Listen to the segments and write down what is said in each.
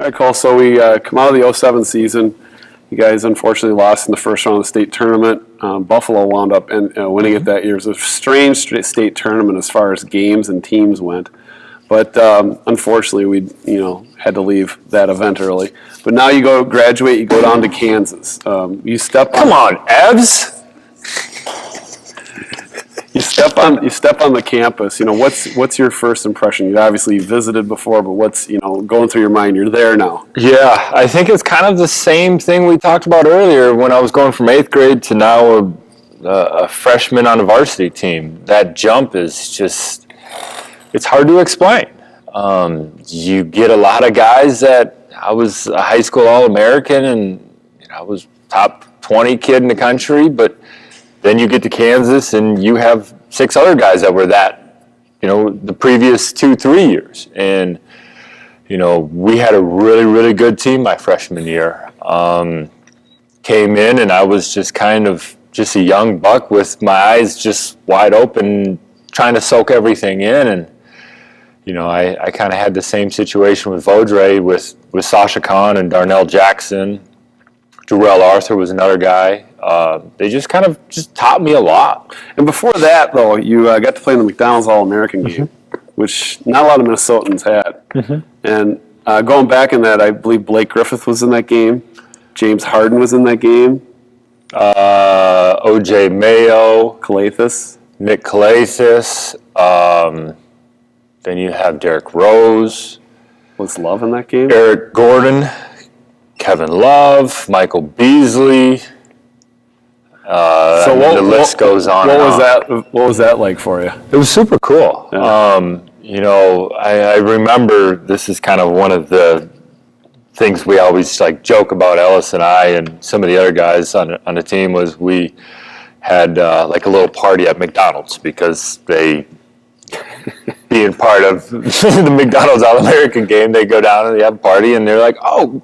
Yeah, Cole. So we come out of the '07 season. You guys unfortunately lost in the first round of the state tournament. Buffalo wound up winning it that year. It was a strange state tournament as far as games and teams went. But unfortunately, we had to leave that event early. But now you graduate, you go down to Kansas. You step on Evs. You step on the campus. What's your first impression? You obviously visited before, but what's going through your mind? You're there now. Yeah, I think it's kind of the same thing we talked about earlier when I was going from 8th grade to now a freshman on a varsity team. That jump is just, it's hard to explain. You get a lot of guys that I was a high school All-American and I was top 20 kid in the country, but then you get to Kansas and you have 6 other guys that were that, the previous 2-3 years. And, we had a really, really good team my freshman year. Came in and I was just kind of just a young buck with my eyes just wide open, trying to soak everything in. And, I kind of had the same situation with Vaudreuil, with Sasha Khan and Darnell Jackson. Darrell Arthur was another guy. They just kind of taught me a lot. And before that, though, you got to play in the McDonald's All-American game, which not a lot of Minnesotans had. And going back in that, I believe Blake Griffith was in that game. James Harden was in that game. O.J. Mayo. Calathis. Nick Calathis. Then you have Derrick Rose. Was Love in that game? Eric Gordon. Kevin Love. Michael Beasley. So the list goes on. What was that like for you? It was super cool. Yeah. I remember this is kind of one of the things we always joke about, Ellis and I and some of the other guys on the team, was we had a little party at McDonald's because they, being part of the McDonald's All-American game, they go down and they have a party and they're like, oh,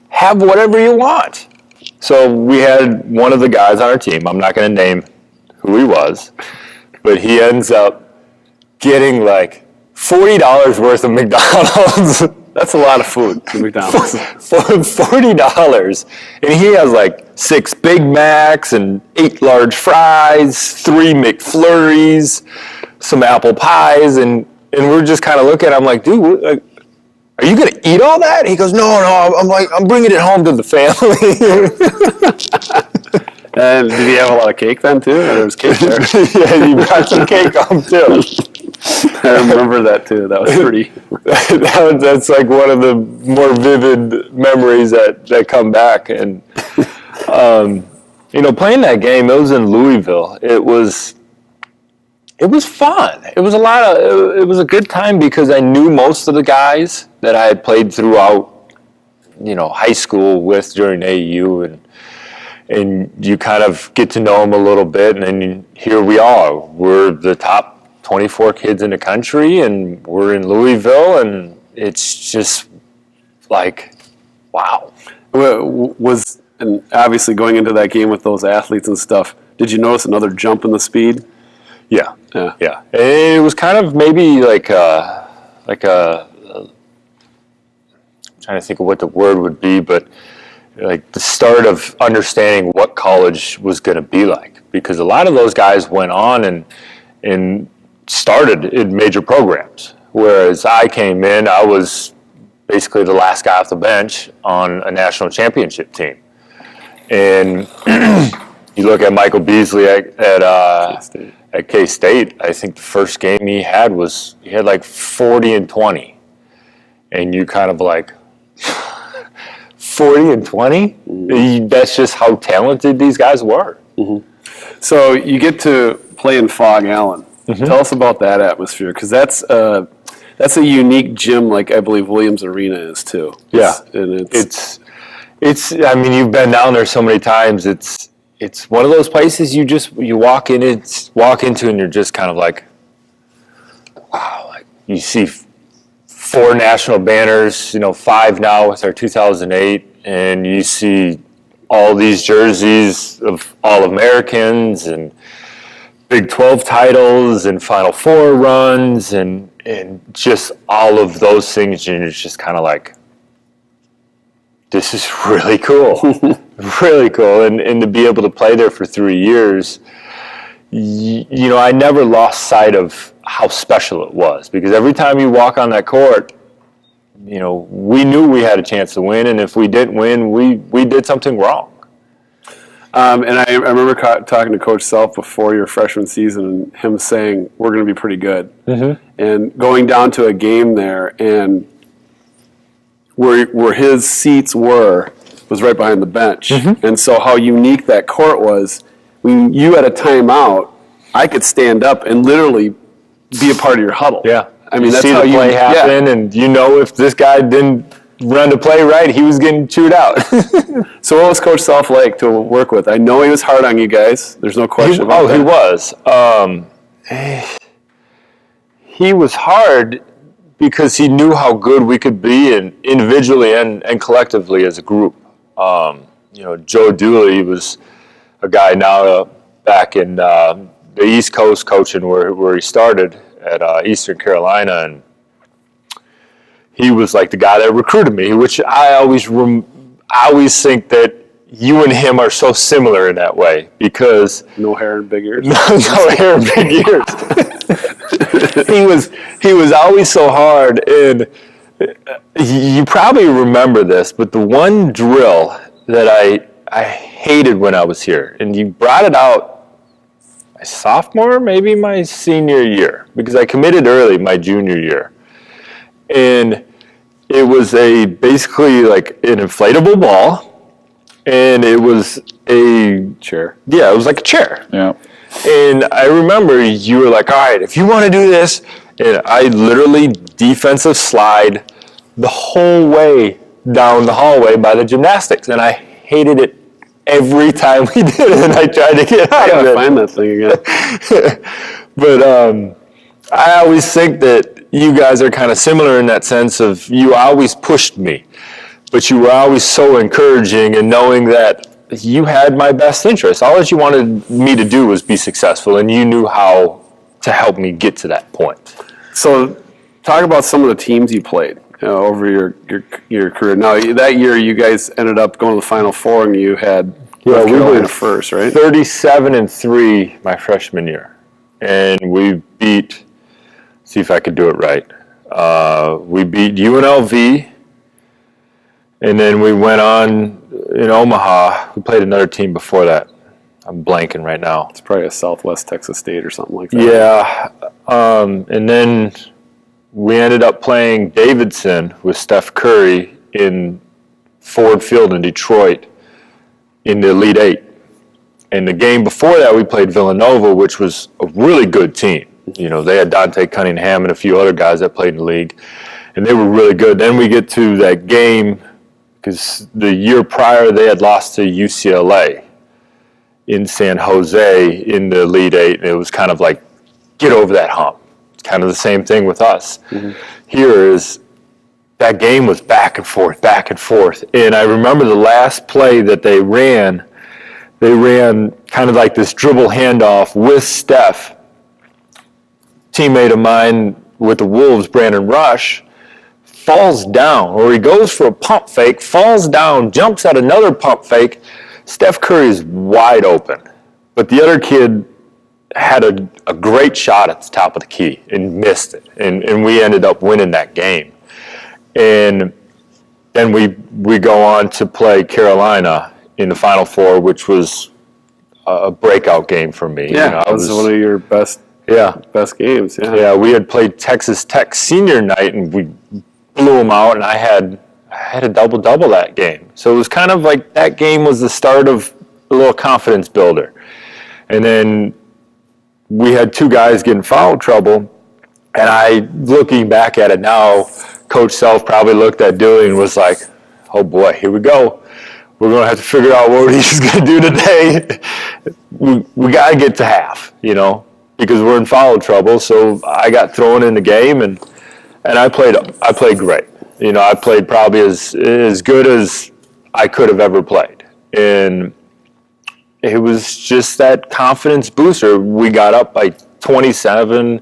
have whatever you want. So we had one of the guys on our team, I'm not going to name who he was, but he ends up getting $40 worth of McDonald's. That's a lot of food at McDonald's. $40. And he has 6 Big Macs and 8 large fries, 3 McFlurries, some apple pies, and we're just kind of looking at him like, dude, are you going to eat all that? He goes, no, I'm bringing it home to the family. And did he have a lot of cake then, too? There was cake there. Yeah, he brought some cake home, too. I remember that, too. That was pretty... That's one of the more vivid memories that come back. And, playing that game, it was in Louisville. It was fun. It was it was a good time because I knew most of the guys that I had played throughout, high school with during AAU, and you kind of get to know them a little bit, and then here we are. We're the top 24 kids in the country, and we're in Louisville, and it's just wow. And obviously going into that game with those athletes and stuff, did you notice another jump in the speed? Yeah. It was kind of maybe I'm trying to think of what the word would be, but the start of understanding what college was going to be like, because a lot of those guys went on and started in major programs, whereas I came in, I was basically the last guy off the bench on a national championship team. And you look at Michael Beasley at K-State, I think the first game he had 40 and 20. And you kind of 40 and 20? Mm-hmm. That's just how talented these guys were. Mm-hmm. So you get to play in Fog Allen. Mm-hmm. Tell us about that atmosphere, because that's a unique gym, I believe Williams Arena is too. Yeah, it's. I mean, you've been down there so many times. It's one of those places you walk into and you're just kind of wow. You see 4 national banners, 5 now with our 2008, and you see all these jerseys of All-Americans and Big 12 titles and Final Four runs and just all of those things, and you're just kind of this is really cool. Really cool. And to be able to play there for 3 years, you know, I never lost sight of how special it was, because every time you walk on that court, you know, we knew we had a chance to win, and if we didn't win, we did something wrong. And I remember talking to Coach Self before your freshman season, and him saying, we're going to be pretty good. Mm-hmm. And going down to a game there, and where his seats was right behind the bench. Mm-hmm. And so how unique that court was, when you had a timeout, I could stand up and literally be a part of your huddle. Yeah. I mean, you that's see how the play happen, yeah. and you know if this guy didn't run the play right, he was getting chewed out. So what was Coach Self like to work with? I know he was hard on you guys. There's no question about that. He was. He was hard because he knew how good we could be, and individually and collectively as a group. You know, Joe Dooley was a guy now back in the East Coast coaching where he started at Eastern Carolina, and he was like the guy that recruited me, which I always think that you and him are so similar in that way, because no hair and big ears. no hair and big ears. He was always so hard, and you probably remember this, but the one drill that I hated when I was here, and you brought it out my sophomore, maybe my senior year, because I committed early my junior year. And it was basically like an inflatable ball, and it was a chair. Yeah, it was like a chair. Yeah. And I remember you were like, all right, if you want to do this, and I literally defensive slide the whole way down the hallway by the gymnastics, and I hated it every time we did it, and I tried to get out of it. Find that thing again. But I always think that you guys are kind of similar in that sense of you always pushed me, but you were always so encouraging, and knowing that you had my best interest. All that you wanted me to do was be successful, and you knew how to help me get to that point. So talk about some of the teams you played over your career. Now, that year you guys ended up going to the Final Four, and you had North Carolina first, right? 37-3 my freshman year, and we beat. See if I could do it right. We beat UNLV, and then we went on in Omaha. We played another team before that. I'm blanking right now. It's probably a Southwest Texas State or something like that. Yeah, and then we ended up playing Davidson with Steph Curry in Ford Field in Detroit in the Elite Eight. And the game before that, we played Villanova, which was a really good team. You know, they had Dante Cunningham and a few other guys that played in the league, and they were really good. Then we get to that game, because the year prior they had lost to UCLA in San Jose in the Elite Eight, and it was kind of like, get over that hump. It's kind of the same thing with us. Mm-hmm. Here is, that game was back and forth, and I remember the last play that they ran kind of like this dribble handoff with Steph. Teammate of mine with the Wolves, Brandon Rush, falls down, or he goes for a pump fake, falls down, jumps at another pump fake. Steph Curry is wide open, but the other kid had a great shot at the top of the key and missed it, and we ended up winning that game. And then we go on to play Carolina in the Final Four, which was a breakout game for me. Yeah, that was one of your best games. Yeah, we had played Texas Tech senior night, and we blew them out, and I had a double-double that game. So it was kind of like that game was the start of a little confidence builder. And then we had two guys get in foul trouble, and looking back at it now, Coach Self probably looked at Dewey and was like, oh boy, here we go. We're going to have to figure out what he's going to do today. We got to get to half, because we're in foul trouble. So I got thrown in the game, and I played great. I played probably as good as I could have ever played. And it was just that confidence booster. We got up by 27,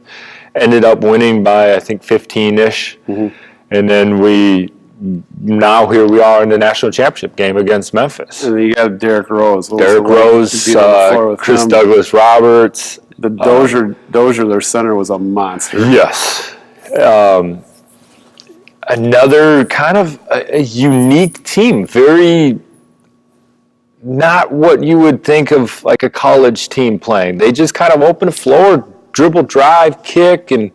ended up winning by, I think, 15-ish. Mm-hmm. And then we now here we are in the national championship game against Memphis. And you got Derrick Rose. Derrick Rose, Chris him. Douglas Roberts. The Dozier, their center, was a monster. Yes. Another kind of a unique team. Very not what you would think of like a college team playing. They just kind of open the floor, dribble, drive, kick, and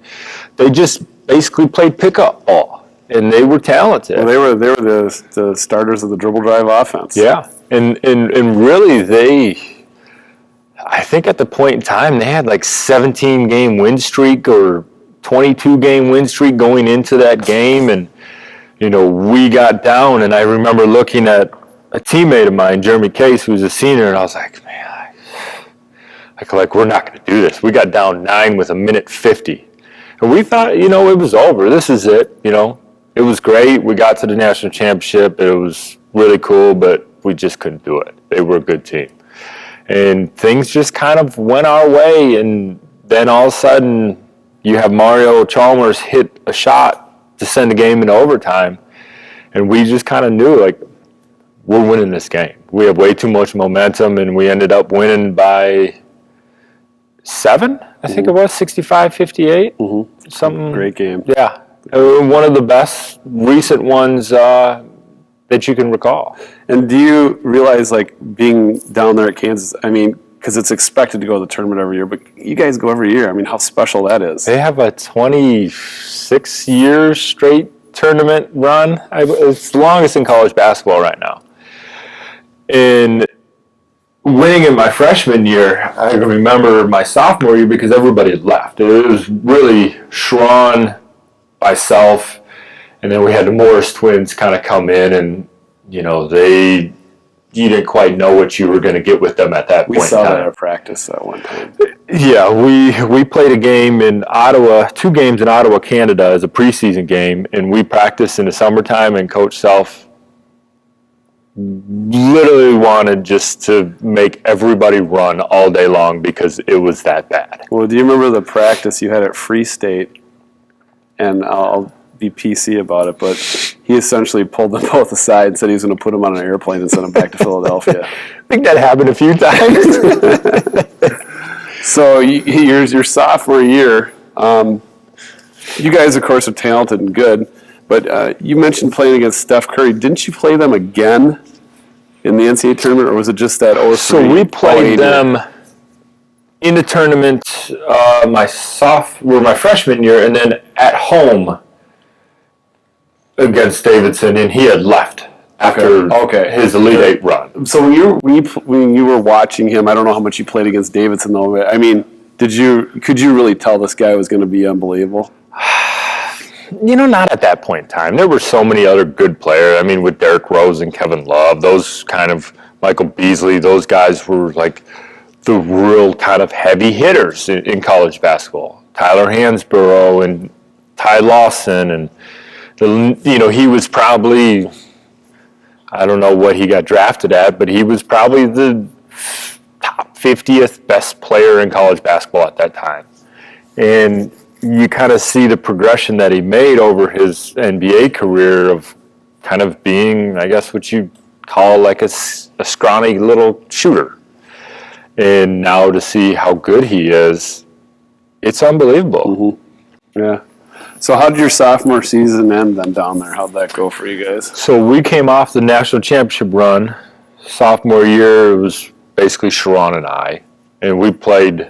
they just basically played pickup ball. And they were talented. Well, they were the starters of the dribble drive offense. Yeah. And really I think at the point in time they had like 17-game win streak or 22-game win streak going into that game, and we got down, and I remember looking at a teammate of mine, Jeremy Case, who's a senior, and I was like, man, we're not going to do this. We got down 9 with 1:50, and we thought, it was over. This is it. It was great. We got to the national championship. It was really cool, but we just couldn't do it. They were a good team. And things just kind of went our way, and then all of a sudden you have Mario Chalmers hit a shot to send the game into overtime, and we just kind of knew, we're winning this game. We have way too much momentum, and we ended up winning by 7, I think it was, 65-58. Mm-hmm. Something. Great game. Yeah. One of the best recent ones that you can recall. And do you realize, being down there at Kansas, because it's expected to go to the tournament every year, but you guys go every year. How special that is. They have a 26-year straight tournament run. It's the longest in college basketball right now. And winning in my freshman year, I remember my sophomore year because everybody had left. It was really Sharon, myself, and then we had the Morris twins kind of come in, and you didn't quite know what you were going to get with them at that point. We saw that at practice at one time. Yeah, we played a game in Ottawa, 2 games in Ottawa, Canada, as a preseason game, and we practiced in the summertime, and Coach Self literally wanted just to make everybody run all day long because it was that bad. Well, do you remember the practice you had at Free State? And I'll be PC about it, but he essentially pulled them both aside and said he was going to put them on an airplane and send them back to Philadelphia. I think that happened a few times. So your sophomore year, you guys, of course, are talented and good, but you mentioned playing against Steph Curry. Didn't you play them again in the NCAA tournament, or was it just that 03? So we played them in the tournament my freshman year, and then at home against Davidson, and he had left after his Elite Eight run. So when you were watching him, I don't know how much you played against Davidson though. But could you really tell this guy was going to be unbelievable? Not at that point in time. There were so many other good players. With Derrick Rose and Kevin Love, those kind of Michael Beasley, those guys were the real kind of heavy hitters in college basketball. Tyler Hansborough and Ty Lawson, and he was probably, I don't know what he got drafted at, but he was probably the top 50th best player in college basketball at that time. And you kind of see the progression that he made over his NBA career of kind of being, I guess, what you call a scrawny little shooter. And now to see how good he is, it's unbelievable. Mm-hmm. Yeah. So how did your sophomore season end then down there? How'd that go for you guys? So we came off the national championship run. Sophomore year, it was basically Sharon and I. And we played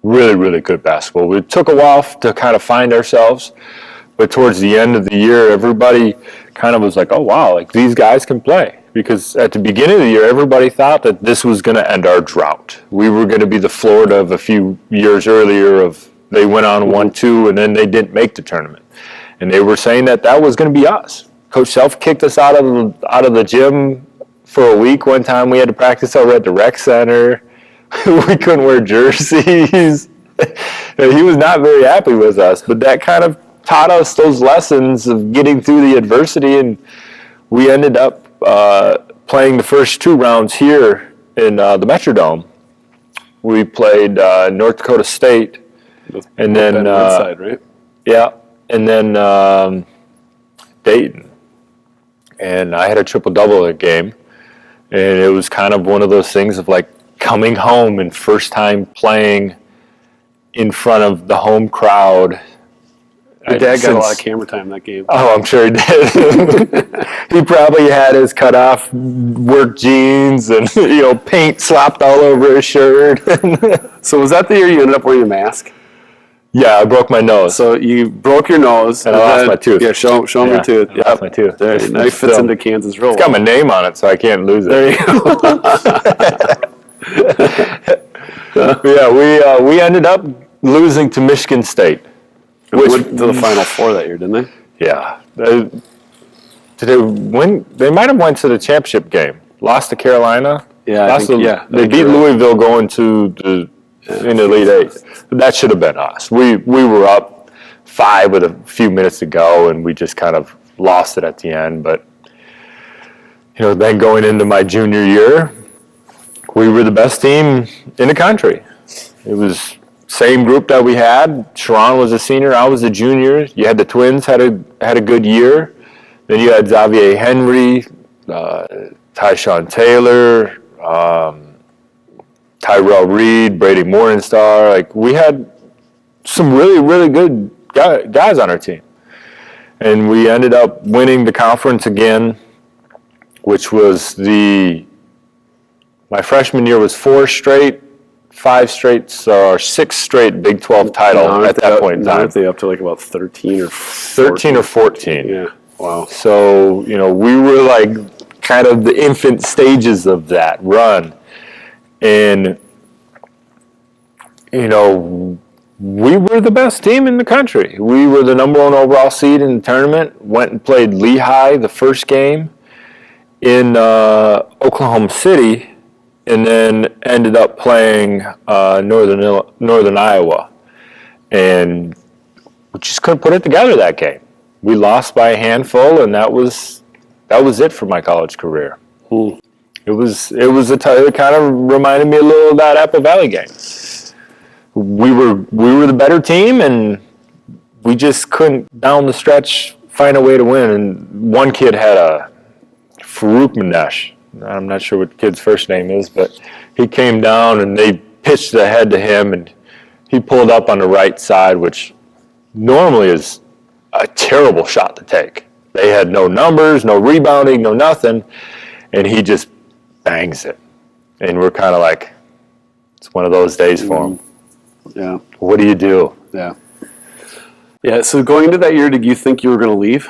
really, really good basketball. It took a while to kind of find ourselves. But towards the end of the year, everybody kind of was like, oh, wow, these guys can play. Because at the beginning of the year, everybody thought that this was going to end our drought. We were going to be the Florida of a few years earlier they went on 1-2 and then they didn't make the tournament. And they were saying that was going to be us. Coach Self kicked us out of the gym for a week. One time we had to practice over at the rec center. We couldn't wear jerseys. He was not very happy with us, but that kind of taught us those lessons of getting through the adversity, and we ended up playing the first 2 rounds here in the Metrodome. We played North Dakota State, and then side, right? Yeah, and then Dayton. and I had a triple-double that game. And it was kind of one of those things of like coming home and first time playing in front of the home crowd. Your dad got a lot of camera time that game. Oh, I'm sure he did. He probably had his cut off work jeans and paint slapped all over his shirt. So was that the year you ended up wearing a mask? Yeah, I broke my nose. So you broke your nose. And I lost my tooth. Yeah, show them your tooth. I lost my tooth. Now it fits into Kansas real well. It's got my name on it, so I can't lose it. There you go. Yeah, we ended up losing to Michigan State. Which went to the Final Four that year, didn't they? Yeah. Did they win? They might have went to the championship game. Lost to Carolina. Yeah, They beat Louisville going to the Elite Eight. That should have been us. We were up 5 with a few minutes to go, and we just kind of lost it at the end. But then going into my junior year, we were the best team in the country. It was same group that we had. Sharon was a senior, I was a junior. You had the twins had a good year. Then you had Xavier Henry, Tyshawn Taylor, Tyrell Reed, Brady Morningstar. Like we had some really, really good guys on our team. And we ended up winning the conference again, which was my freshman year was 4 straight, 5 straight, so our 6th straight Big 12 title at that point in time. Now they up to like about 13 or 13 or 14. Yeah, wow. So, we were like kind of the infant stages of that run. And, we were the best team in the country. We were the number 1 overall seed in the tournament, went and played Lehigh the first game in Oklahoma City, and then ended up playing Northern Iowa. And we just couldn't put it together that game. We lost by a handful, and that was it for my college career. It kind of reminded me a little of that Apple Valley game. We were the better team, and we just couldn't down the stretch find a way to win. And one kid had a Farouk Manesh. I'm not sure what the kid's first name is, but he came down and they pitched ahead to him, and he pulled up on the right side, which normally is a terrible shot to take. They had no numbers, no rebounding, no nothing, and he just bangs it. And we're kind of like, it's one of those days for him. Yeah. What do you do? Yeah. Yeah, so going into that year, did you think you were going to leave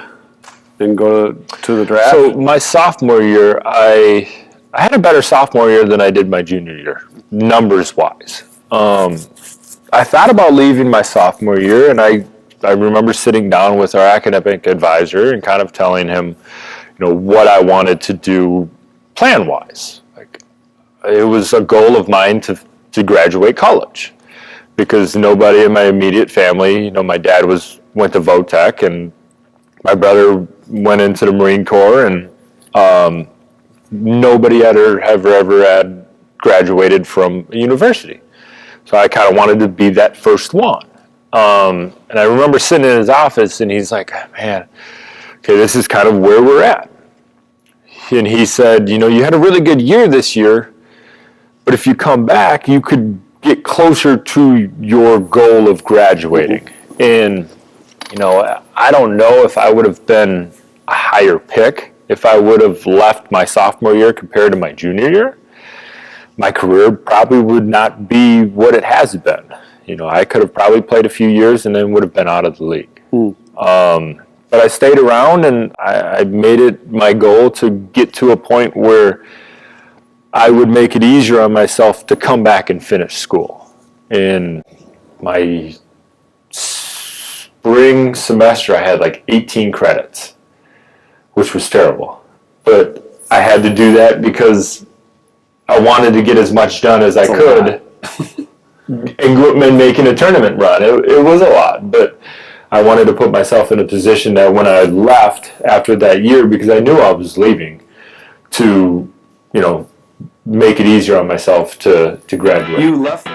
and go to the draft? So my sophomore year, I had a better sophomore year than I did my junior year, numbers-wise. I thought about leaving my sophomore year, and I remember sitting down with our academic advisor and kind of telling him, what I wanted to do plan-wise. Like, it was a goal of mine to graduate college, because nobody in my immediate family, my dad went to Votech, and my brother went into the Marine Corps, and nobody ever had graduated from a university. So I kind of wanted to be that first one. And I remember sitting in his office, and he's like, man, okay, this is kind of where we're at. And he said, you had a really good year this year, but if you come back, you could get closer to your goal of graduating. And, I don't know if I would have been a higher pick if I would have left my sophomore year compared to my junior year. My career probably would not be what it has been. I could have probably played a few years and then would have been out of the league. But I stayed around, and I made it my goal to get to a point where I would make it easier on myself to come back and finish school. In my spring semester, I had like 18 credits, which was terrible. But I had to do that because I wanted to get as much done as I could and making a tournament run. It was a lot, but I wanted to put myself in a position that when I left after that year, because I knew I was leaving, to, make it easier on myself to graduate. You left.